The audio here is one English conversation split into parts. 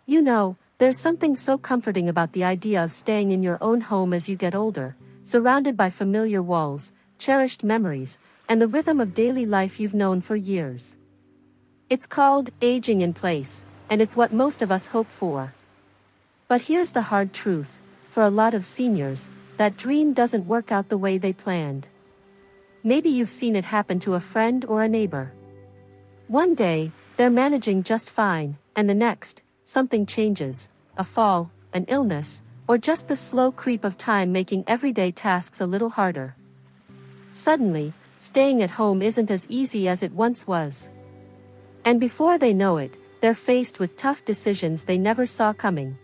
You know, there's something so comforting about the idea of staying in your own home as you get older, surrounded by familiar walls, cherished memories, and the rhythm of daily life you've known for years. It's called aging in place, and it's what most of us hope for. But here's the hard truth: for a lot of seniors, that dream doesn't work out the way they planned. Maybe you've seen it happen to a friend or a neighbor. One day, they're managing just fine, and the next, something changes: a fall, an illness, or just the slow creep of time making everyday tasks a little harder. Suddenly, staying at home isn't as easy as it once was. And before they know it, they're faced with tough decisions they never saw coming.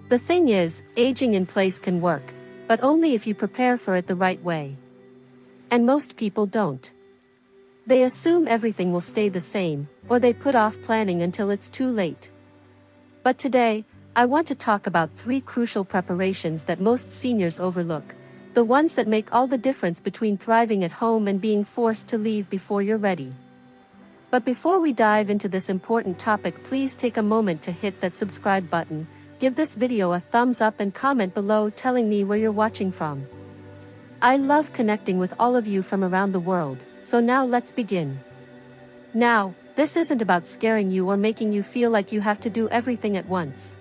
The thing is, aging in place can work, but only if you prepare for it the right way. And most people don't. They assume everything will stay the same, or they put off planning until it's too late. But today, I want to talk about 3 crucial preparations that most seniors overlook, the ones that make all the difference between thriving at home and being forced to leave before you're ready. But before we dive into this important topic, please take a moment to hit that subscribe button, give this video a thumbs up and comment below telling me where you're watching from. I love connecting with all of you from around the world, so now let's begin. Now, this isn't about scaring you or making you feel like you have to do everything at once.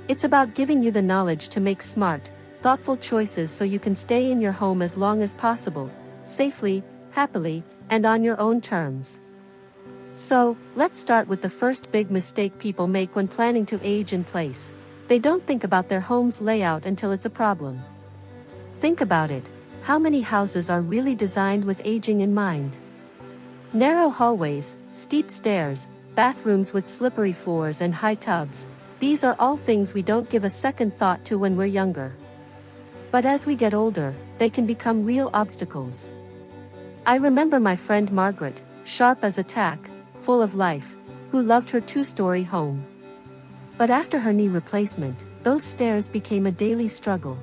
It's about giving you the knowledge to make smart, thoughtful choices so you can stay in your home as long as possible, safely, happily, and on your own terms. So, let's start with the first big mistake people make when planning to age in place. They don't think about their home's layout until it's a problem. Think about it: how many houses are really designed with aging in mind? Narrow hallways, steep stairs, bathrooms with slippery floors and high tubs, these are all things we don't give a second thought to when we're younger. But as we get older, they can become real obstacles. I remember my friend Margaret, sharp as a tack, full of life, who loved her 2-story home. But after her knee replacement, those stairs became a daily struggle.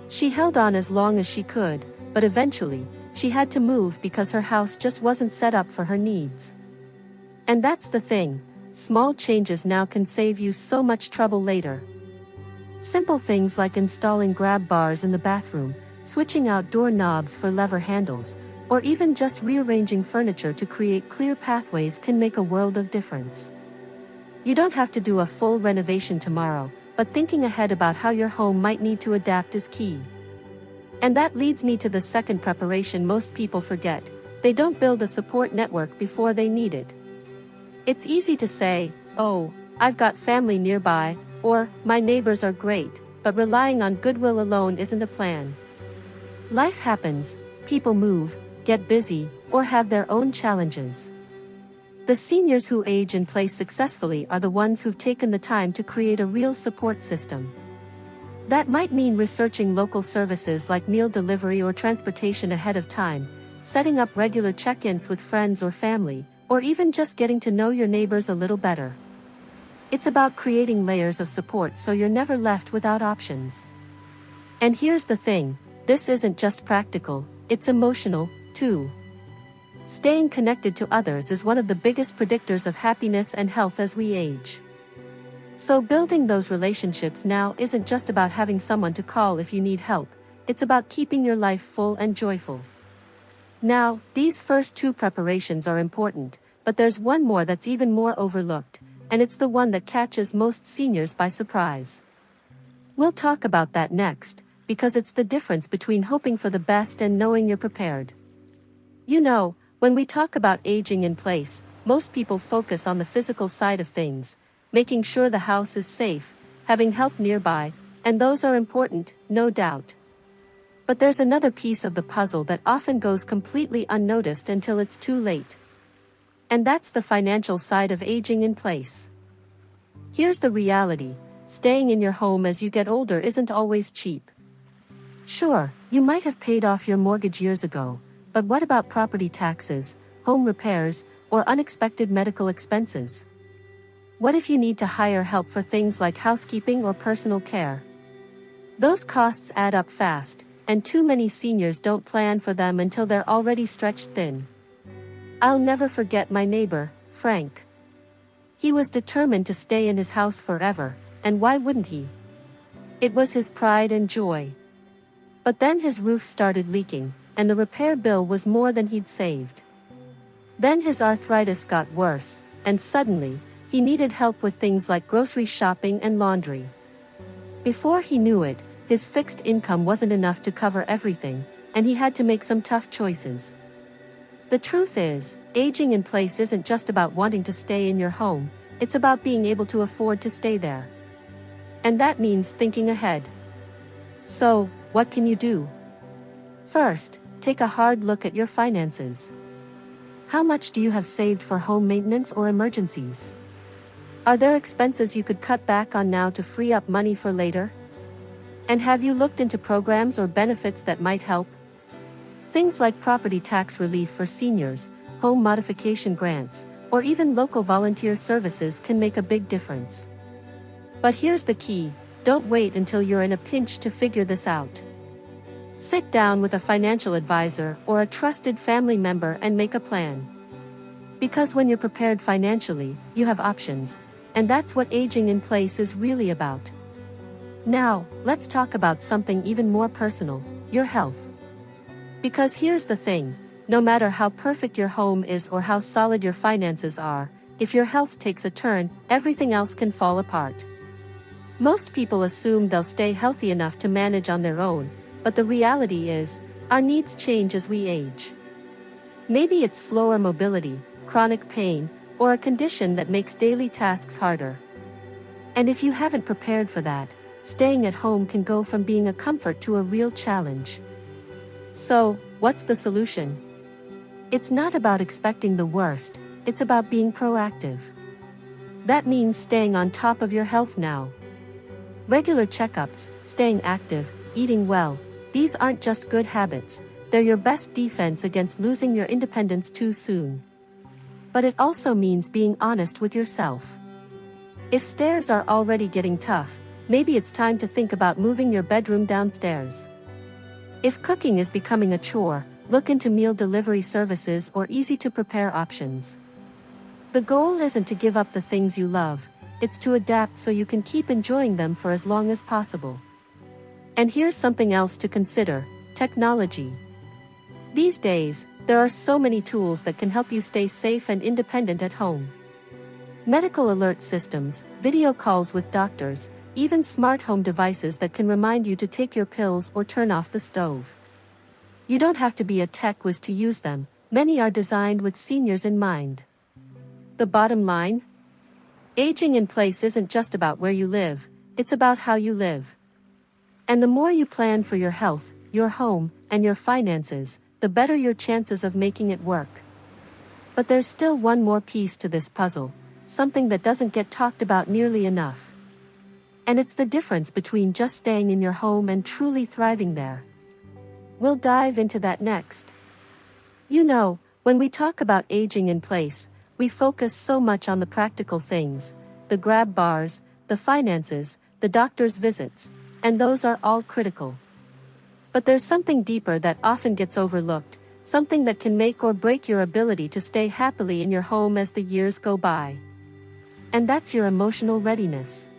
She held on as long as she could, but eventually, she had to move because her house just wasn't set up for her needs. And that's the thing: small changes now can save you so much trouble later. Simple things like installing grab bars in the bathroom, switching out door knobs for lever handles, or even just rearranging furniture to create clear pathways can make a world of difference. You don't have to do a full renovation tomorrow, but thinking ahead about how your home might need to adapt is key. And that leads me to the second preparation most people forget: they don't build a support network before they need it. It's easy to say, "Oh, I've got family nearby," or "my neighbors are great," but relying on goodwill alone isn't a plan. Life happens, people move, get busy, or have their own challenges. The seniors who age in place successfully are the ones who've taken the time to create a real support system. That might mean researching local services like meal delivery or transportation ahead of time, setting up regular check-ins with friends or family, or even just getting to know your neighbors a little better. It's about creating layers of support so you're never left without options. And here's the thing: this isn't just practical, it's emotional, too. Staying connected to others is one of the biggest predictors of happiness and health as we age. So building those relationships now isn't just about having someone to call if you need help, it's about keeping your life full and joyful. Now, these first 2 preparations are important, but there's one more that's even more overlooked, and it's the one that catches most seniors by surprise. We'll talk about that next, because it's the difference between hoping for the best and knowing you're prepared. You know, when we talk about aging in place, most people focus on the physical side of things, making sure the house is safe, having help nearby, and those are important, no doubt. But there's another piece of the puzzle that often goes completely unnoticed until it's too late. And that's the financial side of aging in place. Here's the reality: staying in your home as you get older isn't always cheap. Sure, you might have paid off your mortgage years ago, but what about property taxes, home repairs, or unexpected medical expenses? What if you need to hire help for things like housekeeping or personal care? Those costs add up fast, and too many seniors don't plan for them until they're already stretched thin. I'll never forget my neighbor, Frank. He was determined to stay in his house forever, and why wouldn't he? It was his pride and joy. But then his roof started leaking, and the repair bill was more than he'd saved. Then his arthritis got worse, and suddenly, he needed help with things like grocery shopping and laundry. Before he knew it, his fixed income wasn't enough to cover everything, and he had to make some tough choices. The truth is, aging in place isn't just about wanting to stay in your home, it's about being able to afford to stay there. And that means thinking ahead. So, what can you do? First, take a hard look at your finances. How much do you have saved for home maintenance or emergencies? Are there expenses you could cut back on now to free up money for later? And have you looked into programs or benefits that might help? Things like property tax relief for seniors, home modification grants, or even local volunteer services can make a big difference. But here's the key: don't wait until you're in a pinch to figure this out. Sit down with a financial advisor or a trusted family member and make a plan. Because when you're prepared financially, you have options, and that's what aging in place is really about. Now, let's talk about something even more personal: your health. Because here's the thing, no matter how perfect your home is or how solid your finances are, if your health takes a turn, everything else can fall apart. Most people assume they'll stay healthy enough to manage on their own, but the reality is, our needs change as we age. Maybe it's slower mobility, chronic pain, or a condition that makes daily tasks harder. And if you haven't prepared for that, staying at home can go from being a comfort to a real challenge. So, what's the solution? It's not about expecting the worst, it's about being proactive. That means staying on top of your health now. Regular checkups, staying active, eating well, these aren't just good habits, they're your best defense against losing your independence too soon. But it also means being honest with yourself. If stairs are already getting tough, maybe it's time to think about moving your bedroom downstairs. If cooking is becoming a chore, look into meal delivery services or easy-to-prepare options. The goal isn't to give up the things you love, it's to adapt so you can keep enjoying them for as long as possible. And here's something else to consider: technology. These days, there are so many tools that can help you stay safe and independent at home. Medical alert systems, video calls with doctors, even smart home devices that can remind you to take your pills or turn off the stove. You don't have to be a tech whiz to use them, many are designed with seniors in mind. The bottom line? Aging in place isn't just about where you live, it's about how you live. And the more you plan for your health, your home, and your finances, the better your chances of making it work. But there's still one more piece to this puzzle, something that doesn't get talked about nearly enough. And it's the difference between just staying in your home and truly thriving there. We'll dive into that next. You know, when we talk about aging in place, we focus so much on the practical things, the grab bars, the finances, the doctor's visits, and those are all critical. But there's something deeper that often gets overlooked, something that can make or break your ability to stay happily in your home as the years go by. And that's your emotional readiness.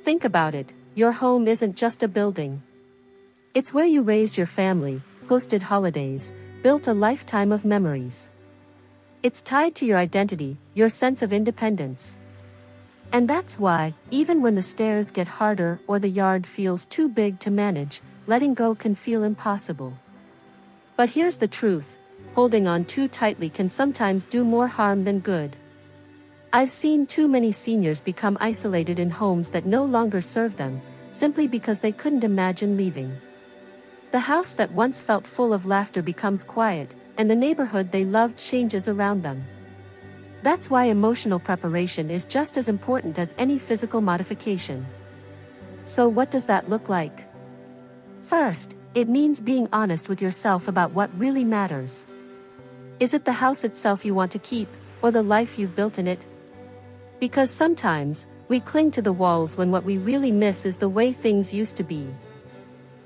Think about it, your home isn't just a building. It's where you raised your family, hosted holidays, built a lifetime of memories. It's tied to your identity, your sense of independence. And that's why, even when the stairs get harder or the yard feels too big to manage, letting go can feel impossible. But here's the truth: holding on too tightly can sometimes do more harm than good. I've seen too many seniors become isolated in homes that no longer serve them, simply because they couldn't imagine leaving. The house that once felt full of laughter becomes quiet, and the neighborhood they loved changes around them. That's why emotional preparation is just as important as any physical modification. So what does that look like? First, it means being honest with yourself about what really matters. Is it the house itself you want to keep, or the life you've built in it? Because sometimes, we cling to the walls when what we really miss is the way things used to be.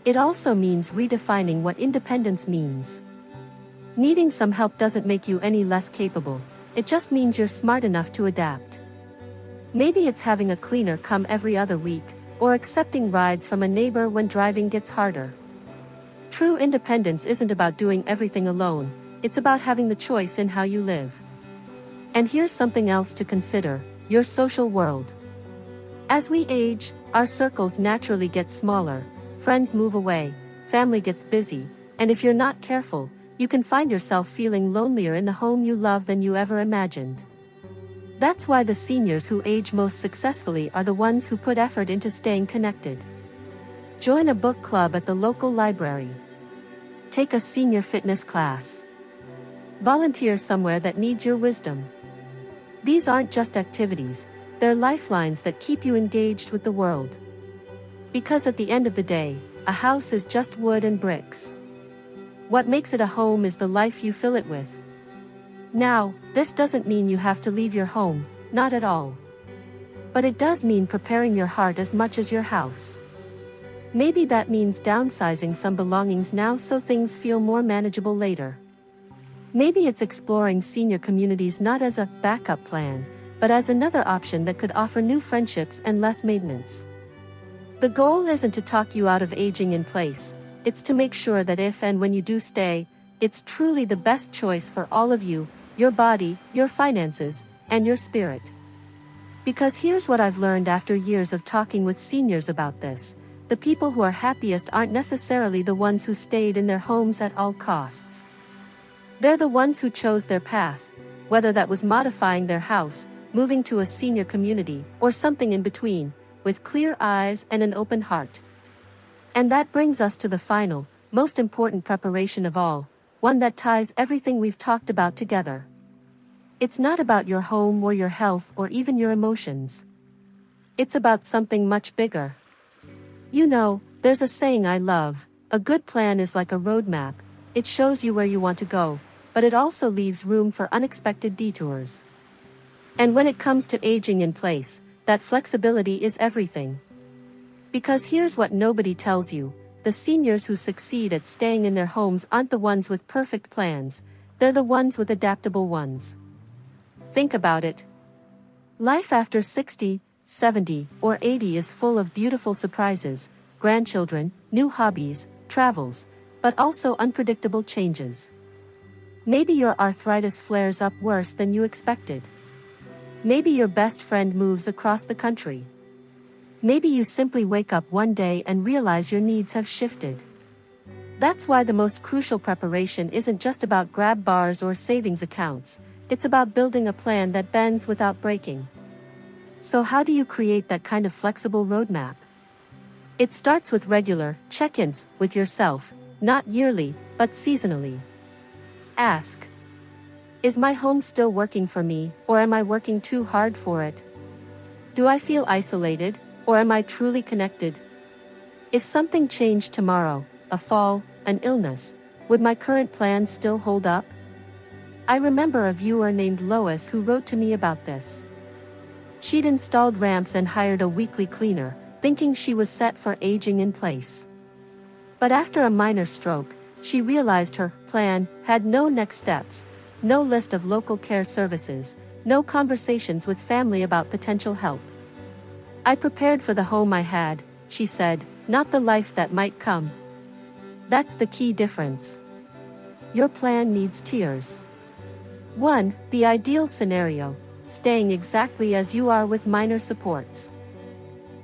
It also means redefining what independence means. Needing some help doesn't make you any less capable, it just means you're smart enough to adapt. Maybe it's having a cleaner come every other week, or accepting rides from a neighbor when driving gets harder. True independence isn't about doing everything alone, it's about having the choice in how you live. And here's something else to consider: your social world. As we age, our circles naturally get smaller, friends move away, family gets busy, and if you're not careful, you can find yourself feeling lonelier in the home you love than you ever imagined. That's why the seniors who age most successfully are the ones who put effort into staying connected. Join a book club at the local library. Take a senior fitness class. Volunteer somewhere that needs your wisdom. These aren't just activities, they're lifelines that keep you engaged with the world. Because at the end of the day, a house is just wood and bricks. What makes it a home is the life you fill it with. Now, this doesn't mean you have to leave your home, not at all. But it does mean preparing your heart as much as your house. Maybe that means downsizing some belongings now so things feel more manageable later. Maybe it's exploring senior communities not as a backup plan, but as another option that could offer new friendships and less maintenance. The goal isn't to talk you out of aging in place, it's to make sure that if and when you do stay, it's truly the best choice for all of you, your body, your finances, and your spirit. Because here's what I've learned after years of talking with seniors about this: the people who are happiest aren't necessarily the ones who stayed in their homes at all costs. They're the ones who chose their path, whether that was modifying their house, moving to a senior community, or something in between, with clear eyes and an open heart. And that brings us to the final, most important preparation of all, one that ties everything we've talked about together. It's not about your home or your health or even your emotions. It's about something much bigger. You know, there's a saying I love: a good plan is like a roadmap. It shows you where you want to go, but it also leaves room for unexpected detours. And when it comes to aging in place, that flexibility is everything. Because here's what nobody tells you: the seniors who succeed at staying in their homes aren't the ones with perfect plans, they're the ones with adaptable ones. Think about it. Life after 60, 70, or 80 is full of beautiful surprises, grandchildren, new hobbies, travels, but also unpredictable changes. Maybe your arthritis flares up worse than you expected. Maybe your best friend moves across the country. Maybe you simply wake up one day and realize your needs have shifted. That's why the most crucial preparation isn't just about grab bars or savings accounts, it's about building a plan that bends without breaking. So how do you create that kind of flexible roadmap? It starts with regular check-ins with yourself, not yearly, but seasonally. Ask: is my home still working for me, or am I working too hard for it? Do I feel isolated, or am I truly connected? If something changed tomorrow, a fall, an illness, would my current plan still hold up? I remember a viewer named Lois who wrote to me about this. She'd installed ramps and hired a weekly cleaner, thinking she was set for aging in place. But after a minor stroke, she realized her plan had no next steps, no list of local care services, no conversations with family about potential help. I prepared for the home I had, she said, not the life that might come. That's the key difference. Your plan needs tiers. 1. The ideal scenario: staying exactly as you are with minor supports.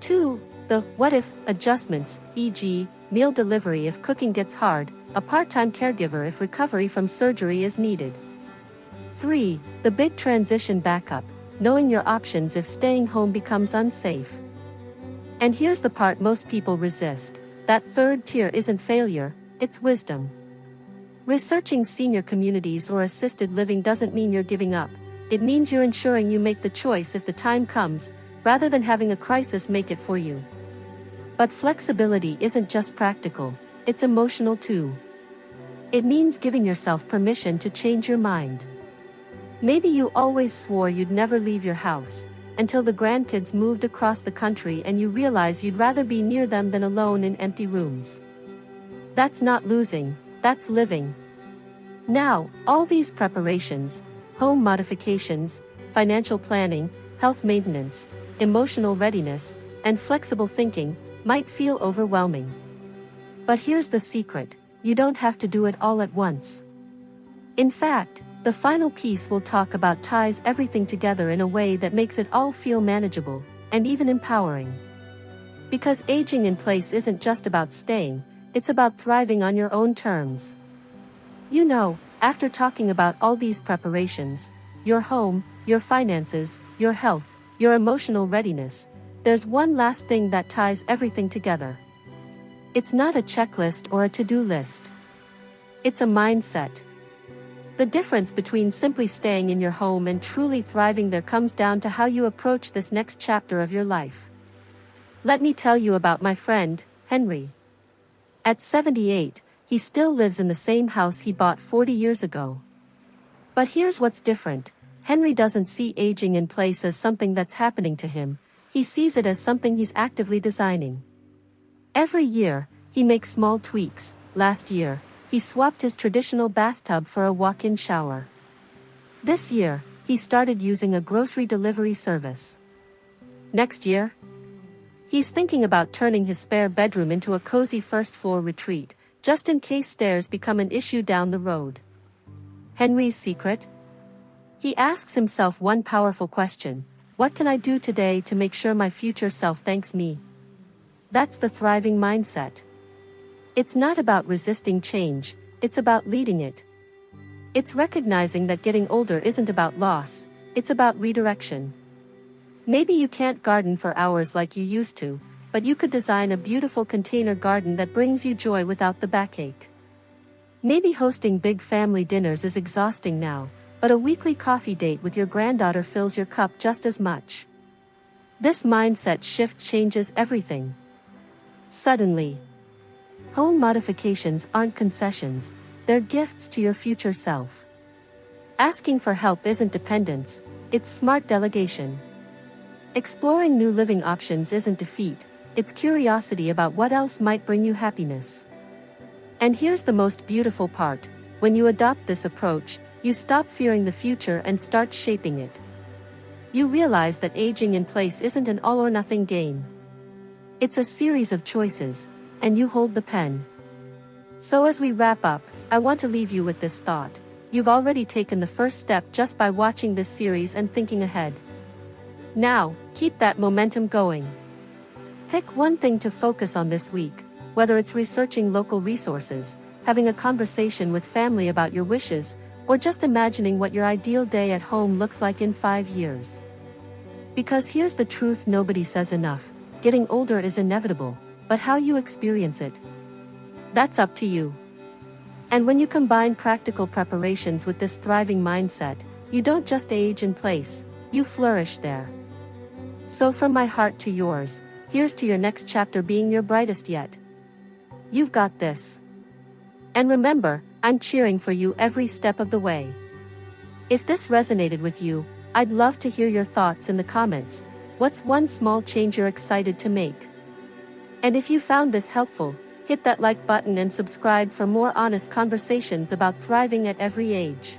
2. The what-if adjustments, e.g., meal delivery if cooking gets hard, a part-time caregiver if recovery from surgery is needed. 3. The big transition backup, knowing your options if staying home becomes unsafe. And here's the part most people resist: that third tier isn't failure, it's wisdom. Researching senior communities or assisted living doesn't mean you're giving up, it means you're ensuring you make the choice if the time comes, rather than having a crisis make it for you. But flexibility isn't just practical, it's emotional too. It means giving yourself permission to change your mind. Maybe you always swore you'd never leave your house, until the grandkids moved across the country and you realize you'd rather be near them than alone in empty rooms. That's not losing, that's living. Now, all these preparations, home modifications, financial planning, health maintenance, emotional readiness, and flexible thinking, might feel overwhelming. But here's the secret: you don't have to do it all at once. In fact, the final piece will talk about ties everything together in a way that makes it all feel manageable, and even empowering. Because aging in place isn't just about staying, it's about thriving on your own terms. You know, after talking about all these preparations, your home, your finances, your health, your emotional readiness, there's one last thing that ties everything together. It's not a checklist or a to-do list. It's a mindset. The difference between simply staying in your home and truly thriving there comes down to how you approach this next chapter of your life. Let me tell you about my friend, Henry. At 78, he still lives in the same house he bought 40 years ago. But here's what's different: Henry doesn't see aging in place as something that's happening to him, he sees it as something he's actively designing. Every year, he makes small tweaks. Last year, he swapped his traditional bathtub for a walk-in shower. This year, he started using a grocery delivery service. Next year, he's thinking about turning his spare bedroom into a cozy first-floor retreat, just in case stairs become an issue down the road. Henry's secret? He asks himself one powerful question: what can I do today to make sure my future self thanks me? That's the thriving mindset. It's not about resisting change, it's about leading it. It's recognizing that getting older isn't about loss, it's about redirection. Maybe you can't garden for hours like you used to, but you could design a beautiful container garden that brings you joy without the backache. Maybe hosting big family dinners is exhausting now, but a weekly coffee date with your granddaughter fills your cup just as much. This mindset shift changes everything. Suddenly, home modifications aren't concessions, they're gifts to your future self. Asking for help isn't dependence, it's smart delegation. Exploring new living options isn't defeat, it's curiosity about what else might bring you happiness. And here's the most beautiful part: when you adopt this approach, you stop fearing the future and start shaping it. You realize that aging in place isn't an all-or-nothing game. It's a series of choices, and you hold the pen. So as we wrap up, I want to leave you with this thought: you've already taken the first step just by watching this series and thinking ahead. Now, keep that momentum going. Pick one thing to focus on this week, whether it's researching local resources, having a conversation with family about your wishes, or just imagining what your ideal day at home looks like in 5 years. Because here's the truth nobody says enough: getting older is inevitable, but how you experience it, that's up to you. And when you combine practical preparations with this thriving mindset, you don't just age in place, you flourish there. So from my heart to yours, here's to your next chapter being your brightest yet. You've got this. And remember, I'm cheering for you every step of the way. If this resonated with you, I'd love to hear your thoughts in the comments. What's one small change you're excited to make? And if you found this helpful, hit that like button and subscribe for more honest conversations about thriving at every age.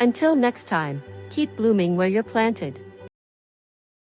Until next time, keep blooming where you're planted.